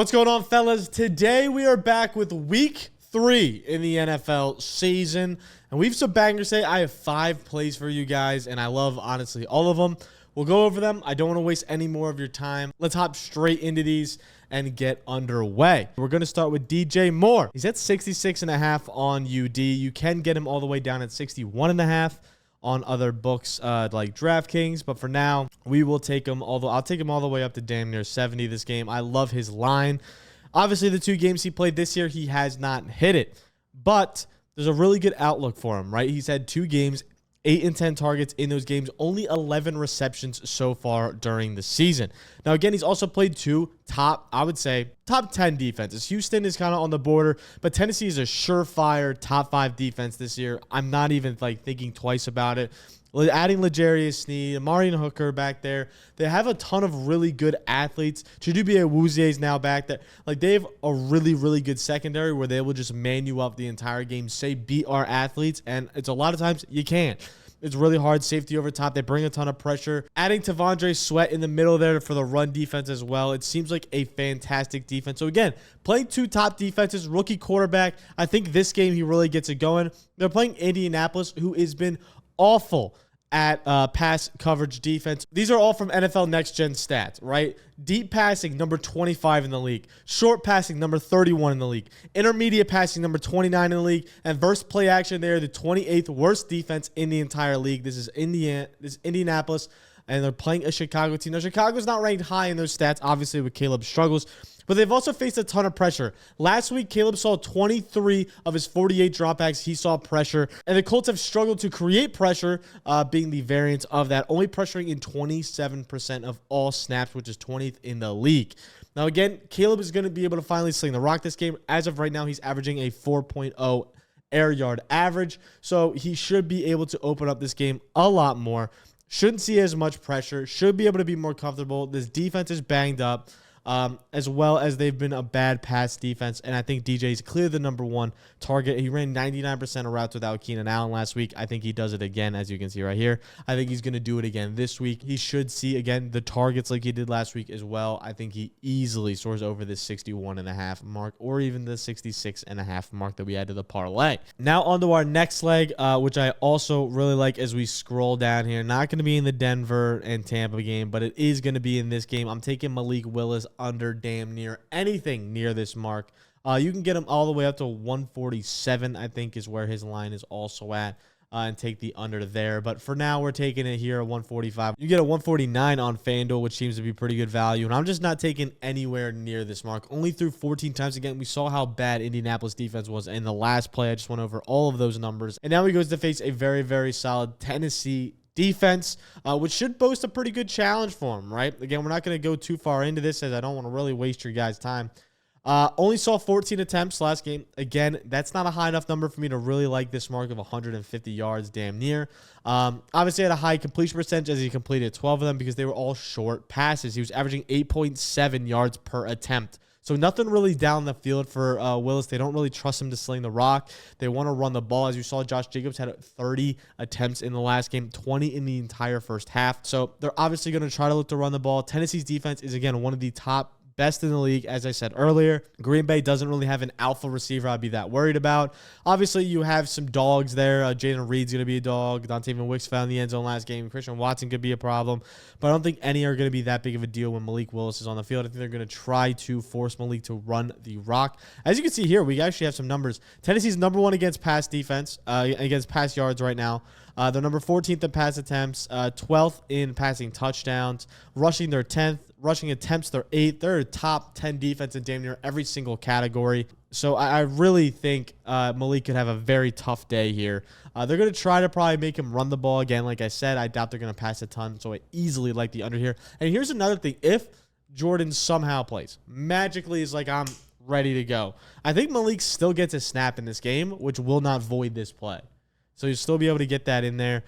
What's going on, fellas? Today we are back with week 3 in the NFL season, and we have some bangers today. I have 5 plays for you guys, and I love, honestly, all of them. We'll go over them. I don't want to waste any more of your time. Let's hop straight into these and get underway. We're going to start with DJ Moore. He's at 66.5 on UD. You can get him all the way down at 61.5 on other books like DraftKings, but for now we will take him, although I'll take him all the way up to damn near 70 this game. I love his line. Obviously the 2 games he played this year, he has not hit it, but there's a really good outlook for him, right? He's had 2 games, 8 and 10 targets in those games, only 11 receptions so far during the season. Now, again, he's also played 2 top 10 defenses. Houston is kind of on the border, but Tennessee is a surefire top 5 defense this year. I'm not even thinking twice about it. Adding L'Jarius Sneed, Amari Hooker back there. They have a ton of really good athletes. Chidobe Awuzie is now back there. They have a really, really good secondary where they will just man you up the entire game, say beat our athletes, and it's a lot of times you can't. It's really hard. Safety over top. They bring a ton of pressure. Adding T'Vondre Sweat in the middle there for the run defense as well. It seems like a fantastic defense. So again, playing 2 top defenses, rookie quarterback. I think this game he really gets it going. They're playing Indianapolis, who has been awful at pass coverage defense. These are all from NFL Next Gen stats, right? Deep passing, number 25 in the league. Short passing, number 31 in the league. Intermediate passing, number 29 in the league. And versus play action, they're the 28th worst defense in the entire league. This is Indianapolis, and they're playing a Chicago team. Now, Chicago's not ranked high in those stats, obviously, with Caleb's struggles, but they've also faced a ton of pressure. Last week, Caleb saw 23 of his 48 dropbacks. He saw pressure, and the Colts have struggled to create pressure, being the variance of that, only pressuring in 27% of all snaps, which is 20th in the league. Now, again, Caleb is going to be able to finally sling the rock this game. As of right now, he's averaging a 4.0 air yard average, so he should be able to open up this game a lot more. Shouldn't see as much pressure. Should be able to be more comfortable. This defense is banged up, as well as they've been a bad pass defense. And I think DJ is clearly the number 1 target. He ran 99% of routes without Keenan Allen last week. I think he does it again, as you can see right here. I think he's going to do it again this week. He should see, again, the targets like he did last week as well. I think he easily soars over this 61.5 mark or even the 66.5 mark that we added to the parlay. Now on to our next leg, which I also really like as we scroll down here. Not going to be in the Denver and Tampa game, but it is going to be in this game. I'm taking Malik Willis under damn near anything near this mark. You can get him all the way up to 147, I think, is where his line is also at, and take the under there. But for now, we're taking it here at 145. You get a 149 on FanDuel, which seems to be pretty good value. And I'm just not taking anywhere near this mark. Only through 14 times. Again, we saw how bad Indianapolis defense was in the last play. I just went over all of those numbers. And now he goes to face a very, very solid Tennessee defense, which should boast a pretty good challenge for him, right? Again, we're not going to go too far into this as I don't want to really waste your guys' time. Only saw 14 attempts last game. Again, that's not a high enough number for me to really like this mark of 150 yards damn near. Obviously had a high completion percentage as he completed 12 of them because they were all short passes. He was averaging 8.7 yards per attempt. So nothing really down the field for Willis. They don't really trust him to sling the rock. They want to run the ball. As you saw, Josh Jacobs had 30 attempts in the last game, 20 in the entire first half. So they're obviously going to try to look to run the ball. Tennessee's defense is, again, one of the top best in the league, as I said earlier. Green Bay doesn't really have an alpha receiver I'd be that worried about. Obviously, you have some dogs there. Jaden Reed's going to be a dog. Dontayvion Wicks found the end zone last game. Christian Watson could be a problem. But I don't think any are going to be that big of a deal when Malik Willis is on the field. I think they're going to try to force Malik to run the rock. As you can see here, we actually have some numbers. Tennessee's number 1 against pass defense, against pass yards right now. They're number 14th in pass attempts, 12th in passing touchdowns, rushing their 10th, rushing attempts they're 8th. They're a top 10 defense in damn near every single category. So I really think Malik could have a very tough day here. They're going to try to probably make him run the ball again. Like I said, I doubt they're going to pass a ton, so I easily like the under here. And here's another thing. If Jordan somehow plays, magically is I'm ready to go, I think Malik still gets a snap in this game, which will not void this play. So you'll still be able to get that in there.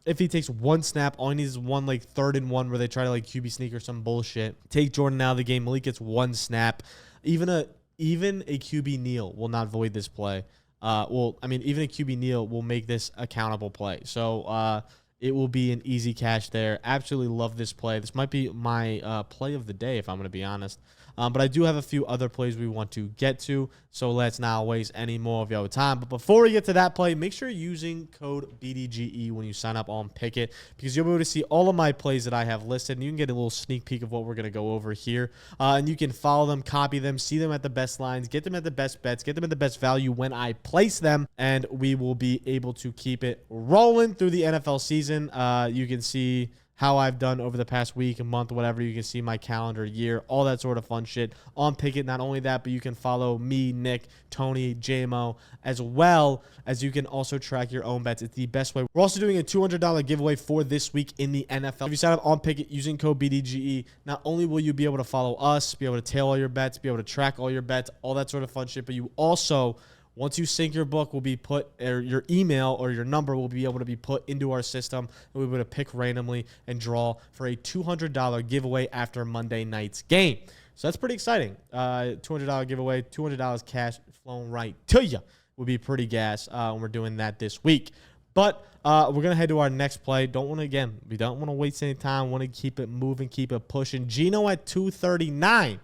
If he takes 1 snap, all he needs is 1 3rd and 1 where they try to QB sneak or some bullshit. Take Jordan out of the game. Malik gets 1 snap. Even a QB kneel will not void this play. Even a QB kneel will make this a countable play. So it will be an easy cash there. Absolutely love this play. This might be my play of the day, if I'm going to be honest. But I do have a few other plays we want to get to, so let's not waste any more of your time. But before we get to that play, make sure you're using code BDGE when you sign up on Pickett, because you'll be able to see all of my plays that I have listed, and you can get a little sneak peek of what we're going to go over here. And you can follow them, copy them, see them at the best lines, get them at the best bets, get them at the best value when I place them, and we will be able to keep it rolling through the NFL season. You can see how I've done over the past week, a month, whatever. You can see my calendar, year, all that sort of fun shit on Pickett. Not only that, but you can follow me, Nick, Tony, JMO, as well as you can also track your own bets. It's the best way. We're also doing a $200 giveaway for this week in the NFL. If you sign up on Pickett using code BDGE, not only will you be able to follow us, be able to tail all your bets, be able to track all your bets, all that sort of fun shit, but you also, once you sync your book, will be put, or your email or your number will be able to be put into our system, and we'll be able to pick randomly and draw for a $200 giveaway after Monday night's game. So that's pretty exciting. $200 giveaway, $200 cash flowing right to you would be pretty gas when we're doing that this week. But we're going to head to our next play. We don't want to waste any time. Want to keep it moving, keep it pushing. Geno at 239.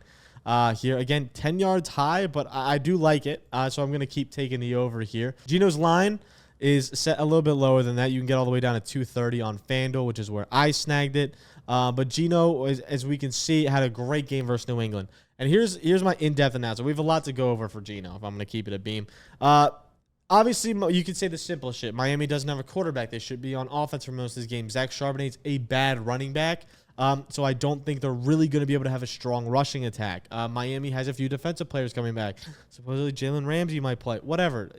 Here again, 10 yards high, but I do like it, so I'm going to keep taking the over here. Geno's line is set a little bit lower than that. You can get all the way down to 230 on FanDuel, which is where I snagged it. But Geno, as we can see, had a great game versus New England. And here's my in-depth analysis. We have a lot to go over for Geno, if I'm going to keep it a beam. Obviously, you could say the simple shit. Miami doesn't have a quarterback. They should be on offense for most of this game. Zach Charbonnet's a bad running back. So I don't think they're really going to be able to have a strong rushing attack. Miami has a few defensive players coming back. Supposedly Jalen Ramsey might play. Whatever,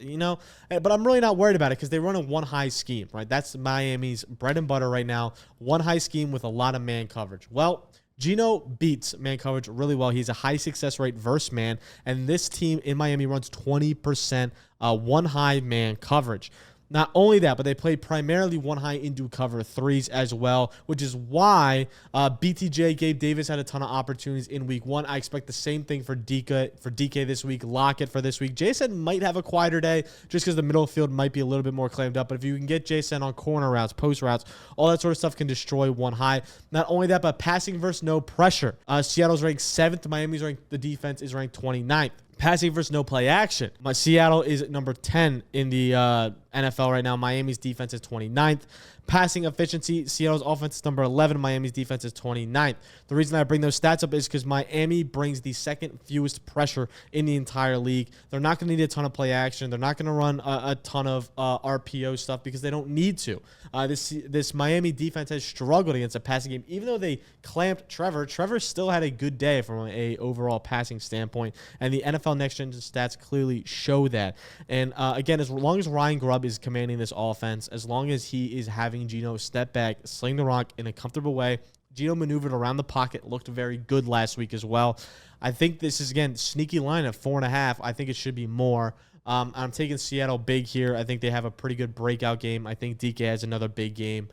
But I'm really not worried about it because they run a one-high scheme, right? That's Miami's bread and butter right now. One-high scheme with a lot of man coverage. Well, Geno beats man coverage really well. He's a high success rate versus man, and this team in Miami runs 20% one-high man coverage. Not only that, but they play primarily one high into cover threes as well, which is why BTJ, Gabe Davis had a ton of opportunities in week one. I expect the same thing for DK this week, Lockett for this week. Jason might have a quieter day just because the middle field might be a little bit more clammed up. But if you can get Jason on corner routes, post routes, all that sort of stuff can destroy one high. Not only that, but passing versus no pressure. Seattle's ranked 7th. Miami's ranked, the defense is ranked 29th. Passing versus no play action. Seattle is number 10 in the NFL right now. Miami's defense is 29th. Passing efficiency, Seattle's offense is number 11. Miami's defense is 29th. The reason I bring those stats up is because Miami brings the second fewest pressure in the entire league. They're not going to need a ton of play action. They're not going to run a ton of RPO stuff because they don't need to. This Miami defense has struggled against a passing game. Even though they clamped Trevor, Trevor still had a good day from an overall passing standpoint, and the NFL Next Gen stats clearly show that. And again, as long as Ryan Grubb is commanding this offense, as long as he is having Geno step back, sling the rock in a comfortable way. Geno maneuvered around the pocket, looked very good last week as well. I think this is, again, sneaky line at 4.5. I think it should be more. I'm taking Seattle big here. I think they have a pretty good breakout game. I think DK has another big game.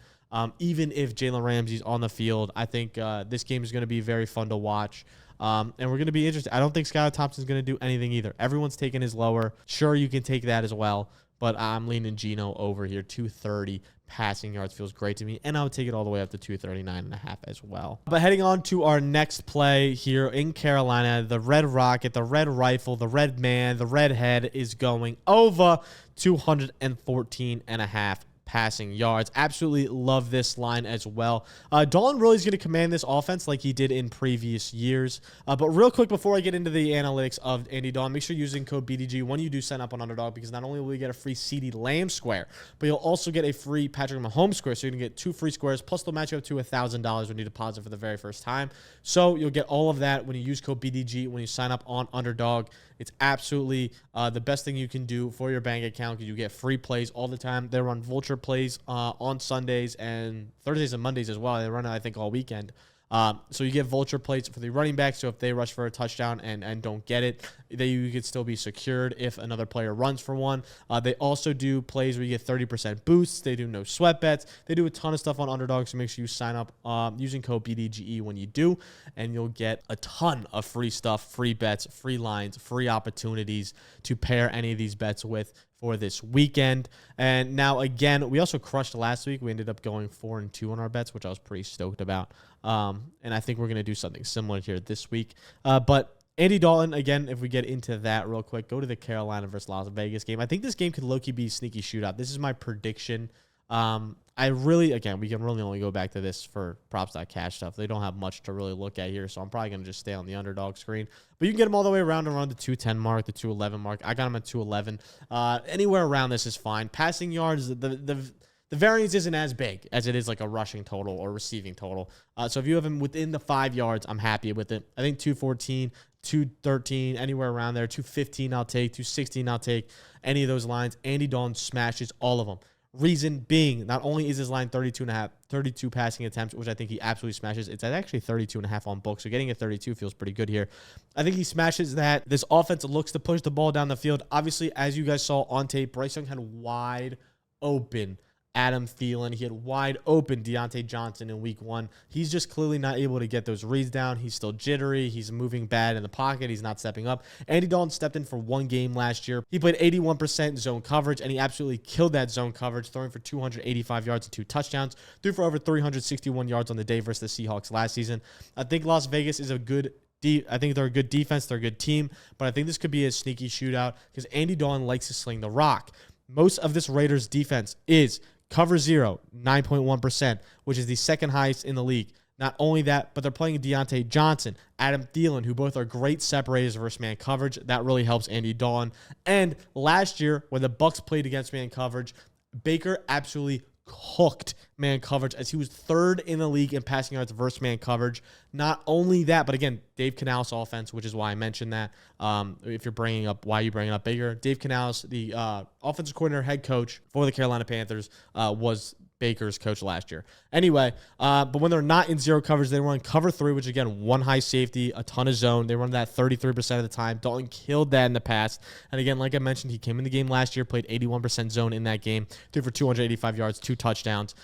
Even if Jalen Ramsey's on the field, I think this game is going to be very fun to watch. And we're going to be interested. I don't think Skylar Thompson's going to do anything either. Everyone's taking his lower. Sure, you can take that as well. But I'm leaning Geno over here. 230 passing yards feels great to me. And I would take it all the way up to 239.5 as well. But heading on to our next play here in Carolina, the Red Rocket, the Red Rifle, the Red Man, the Red Head is going over 214.5 passing yards. Absolutely love this line as well. Dalton really is going to command this offense like he did in previous years. But real quick, before I get into the analytics of Andy Dalton, make sure you're using code BDG when you do sign up on Underdog, because not only will you get a free CeeDee Lamb square, but you'll also get a free Patrick Mahomes square. So you're going to get 2 free squares, plus they'll match you up to $1,000 when you deposit for the very first time. So you'll get all of that when you use code BDG when you sign up on Underdog. It's absolutely the best thing you can do for your bank account because you get free plays all the time. They run vulture plays on Sundays and Thursdays and Mondays as well. They run it, I think, all weekend. So you get vulture plays for the running back. So if they rush for a touchdown and don't get it, you could still be secured if another player runs for one. They also do plays where you get 30% boosts. They do no sweat bets. They do a ton of stuff on Underdog. So make sure you sign up using code BDGE when you do, and you'll get a ton of free stuff, free bets, free lines, free opportunities to pair any of these bets with for this weekend. And now, again, we also crushed last week. We ended up going 4-2 on our bets, which I was pretty stoked about. And I think we're going to do something similar here this week. But Andy Dalton, again, if we get into that real quick, go to the Carolina versus Las Vegas game. I think this game could low-key be a sneaky shootout. This is my prediction. I really, again, we can really only go back to this for props.cash stuff. They don't have much to really look at here, so I'm probably going to just stay on the underdog screen. But you can get them all the way around the 210 mark, the 211 mark. I got them at 211. Anywhere around this is fine. Passing yards, the variance isn't as big as it is like a rushing total or receiving total. So if you have them within the 5 yards, I'm happy with it. I think 214, 213, anywhere around there. 215 I'll take. 216 I'll take. Any of those lines. Andy Dalton smashes all of them. Reason being, not only is his line 32 passing attempts, which I think he absolutely smashes. It's actually 32.5 on book, so getting a 32 feels pretty good here. I think he smashes that. This offense looks to push the ball down the field. Obviously, as you guys saw on tape, Bryce Young had wide open Adam Thielen. He had wide open Deontay Johnson in week 1. He's just clearly not able to get those reads down. He's still jittery. He's moving bad in the pocket. He's not stepping up. Andy Dalton stepped in for 1 game last year. He played 81% zone coverage, and he absolutely killed that zone coverage, throwing for 285 yards and 2 touchdowns. Threw for over 361 yards on the day versus the Seahawks last season. I think Las Vegas is a good I think they're a good defense. They're a good team, but I think this could be a sneaky shootout because Andy Dalton likes to sling the rock. Most of this Raiders defense is cover 0, 9.1%, which is the second highest in the league. Not only that, but they're playing Deontay Johnson, Adam Thielen, who both are great separators versus man coverage. That really helps Andy Dalton. And last year, when the Bucs played against man coverage, Baker absolutely cooked man coverage as he was 3rd in the league in passing yards versus man coverage. Not only that, but again, Dave Canales offense, which is why I mentioned that. If you're bringing up why you bringing up Baker, Dave Canales, the offensive coordinator, head coach for the Carolina Panthers, was Baker's coach last year. Anyway, but when they're not in zero coverage, they run cover 3, which again, 1 high safety, a ton of zone. They run that 33% of the time. Dalton killed that in the past. And again, like I mentioned, he came in the game last year, played 81% zone in that game, threw for 285 yards, 2 touchdowns.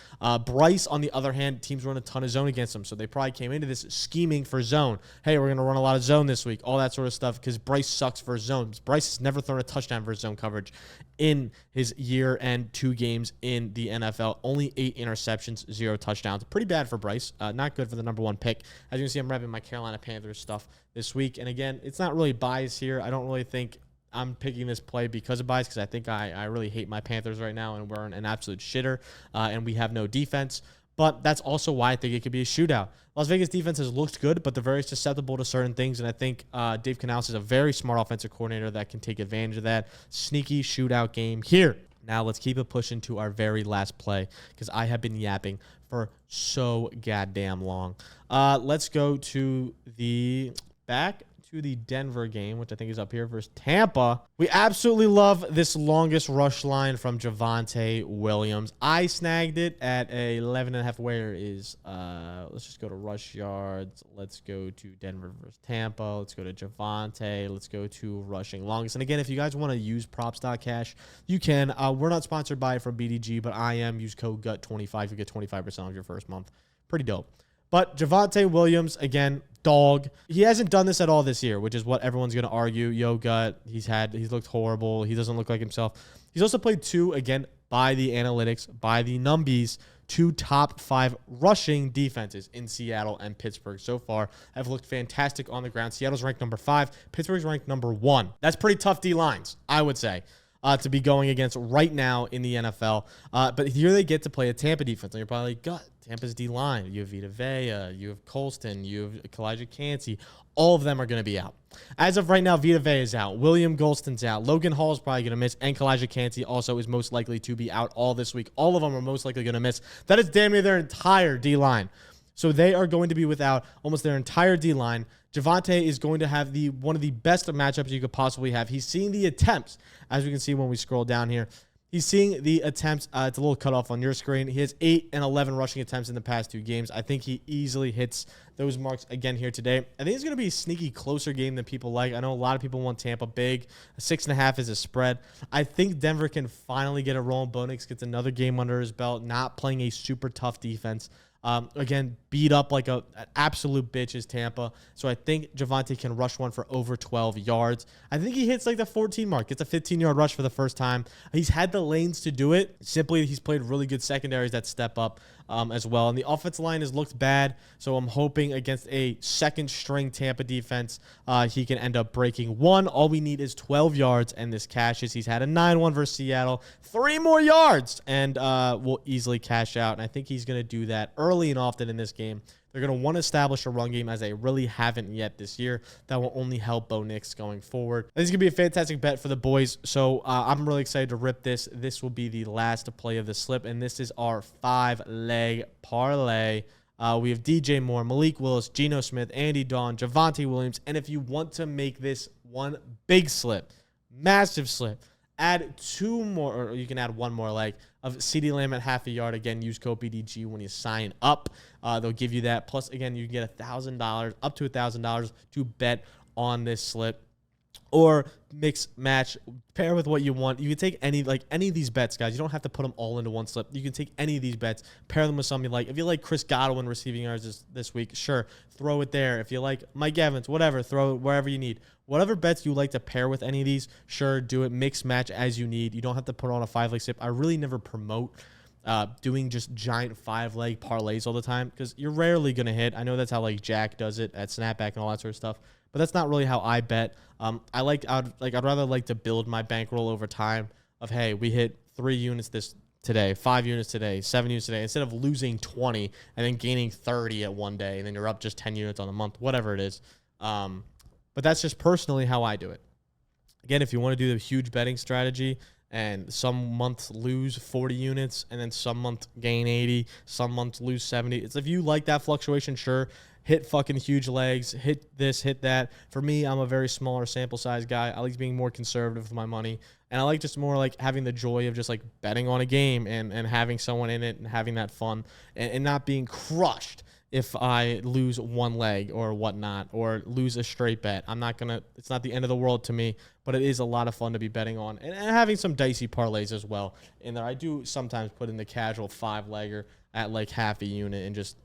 Bryce, on the other hand, teams run a ton of zone against him, so they probably came into this scheming for zone. Hey, we're going to run a lot of zone this week, all that sort of stuff, because Bryce sucks for zones. Bryce has never thrown a touchdown for zone coverage in his year and 2 games in the NFL. Only 8 interceptions, 0 touchdowns. Pretty bad for Bryce. Not good for the number 1 pick. As you can see, I'm repping my Carolina Panthers stuff this week. And again, it's not really bias here. I don't really think I'm picking this play because of bias, because I think I really hate my Panthers right now, and we're an absolute shitter, and we have no defense. But that's also why I think it could be a shootout. Las Vegas defense has looked good, but they're very susceptible to certain things, and I think Dave Canales is a very smart offensive coordinator that can take advantage of that. Sneaky shootout game here. Now let's keep it pushing to our very last play, because I have been yapping for so goddamn long. Let's go to the back to the Denver game, which I think is up here versus Tampa. We absolutely love this longest rush line from Javonte Williams. I snagged it at a 11.5. Where is, let's just go to rush yards. Let's go to Denver versus Tampa. Let's go to Javonte. Let's go to rushing longest. And again, if you guys want to use props.cash, you can. We're not sponsored by it from BDG, but I am. Use code GUT25. You get 25% off your first month. Pretty dope. But Javonte Williams, again, dog. He hasn't done this at all this year, which is what everyone's going to argue. Yo, Gut, he's looked horrible. He doesn't look like himself. He's also played 2, again, by the analytics, by the numbies, 2 top 5 rushing defenses in Seattle and Pittsburgh so far. Have looked fantastic on the ground. Seattle's ranked number 5. Pittsburgh's ranked number 1. That's pretty tough D-lines, I would say, to be going against right now in the NFL. But here they get to play a Tampa defense. And you're probably like, Gut, Tampa's D-line. You have Vita Vea, you have Colston, you have Kalijah Cansey. All of them are going to be out. As of right now, Vita Vea is out. William Golston's out. Logan Hall is probably going to miss. And Kalijah Cansey also is most likely to be out all this week. All of them are most likely going to miss. That is damn near their entire D-line. So they are going to be without almost their entire D-line. Javonte is going to have one of the best matchups you could possibly have. He's seeing the attempts, as we can see when we scroll down here. He's seeing the attempts. It's a little cut off on your screen. He has 8 and 11 rushing attempts in the past 2 games. I think he easily hits those marks again here today. I think it's going to be a sneaky closer game than people like. I know a lot of people want Tampa big. 6.5 is a spread. I think Denver can finally get a roll. Bo Nix gets another game under his belt, not playing a super tough defense. Again, beat up like an absolute bitch is Tampa. So I think Javonte can rush one for over 12 yards. I think he hits like the 14 mark. Gets a 15-yard rush for the first time. He's had the lanes to do it. Simply, he's played really good secondaries that step up as well. And the offensive line has looked bad. So I'm hoping against a second-string Tampa defense, he can end up breaking one. All we need is 12 yards, and this cashes. He's had a 9-1 versus Seattle. 3 more yards, and we'll easily cash out. And I think he's going to do that early and often in this game. They're going to want to establish a run game as they really haven't yet this year. That will only help Bo Nix going forward. This is going to be a fantastic bet for the boys, so I'm really excited to rip this. This will be the last play of the slip, and this is our 5-leg parlay. We have DJ Moore, Malik Willis, Geno Smith, Andy Dalton, Javonte Williams, and if you want to make this one big slip, massive slip, add 2 more, or you can add 1 more leg of CeeDee Lamb at half a yard. Again, use code BDG when you sign up. They'll give you that. Plus, again, you can get $1,000, up to $1,000 to bet on this slip. Or mix, match, pair with what you want. You can take any of these bets, guys. You don't have to put them all into one slip. You can take any of these bets, pair them with something you like. If you like Chris Godwin receiving yards this week, sure, throw it there. If you like Mike Evans, whatever, throw it wherever you need. Whatever bets you like to pair with any of these, sure, do it. Mix, match as you need. You don't have to put on a 5-leg slip. I really never promote doing just giant 5-leg parlays all the time because you're rarely going to hit. I know that's how like Jack does it at Snapback and all that sort of stuff, but that's not really how I bet. I'd rather like to build my bankroll over time of, hey, we hit 3 units today, 5 units today, 7 units today, instead of losing 20 and then gaining 30 at one day and then you're up just 10 units on the month, whatever it is. But that's just personally how I do it. Again, if you want to do the huge betting strategy and some months lose 40 units and then some month gain 80, some months lose 70. It's if you like that fluctuation, sure, hit fucking huge legs, hit this, hit that. For me, I'm a very smaller sample size guy. I like being more conservative with my money. And I like just more like having the joy of just like betting on a game and having someone in it and having that fun and not being crushed if I lose 1 leg or whatnot, or lose a straight bet. It's not the end of the world to me, but it is a lot of fun to be betting on and having some dicey parlays as well in there. I do sometimes put in the casual 5-legger at like half a unit and just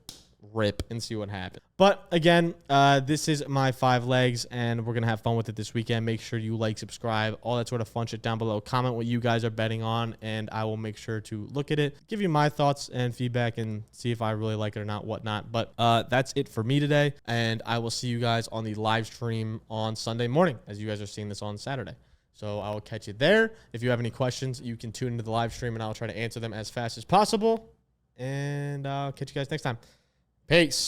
rip and see what happens. But again, this is my 5 legs and we're going to have fun with it this weekend. Make sure you like, subscribe, all that sort of fun shit down below. Comment what you guys are betting on and I will make sure to look at it, give you my thoughts and feedback and see if I really like it or not, whatnot. But that's it for me today and I will see you guys on the live stream on Sunday morning as you guys are seeing this on Saturday. So I will catch you there. If you have any questions, you can tune into the live stream and I'll try to answer them as fast as possible. And I'll catch you guys next time. Peace.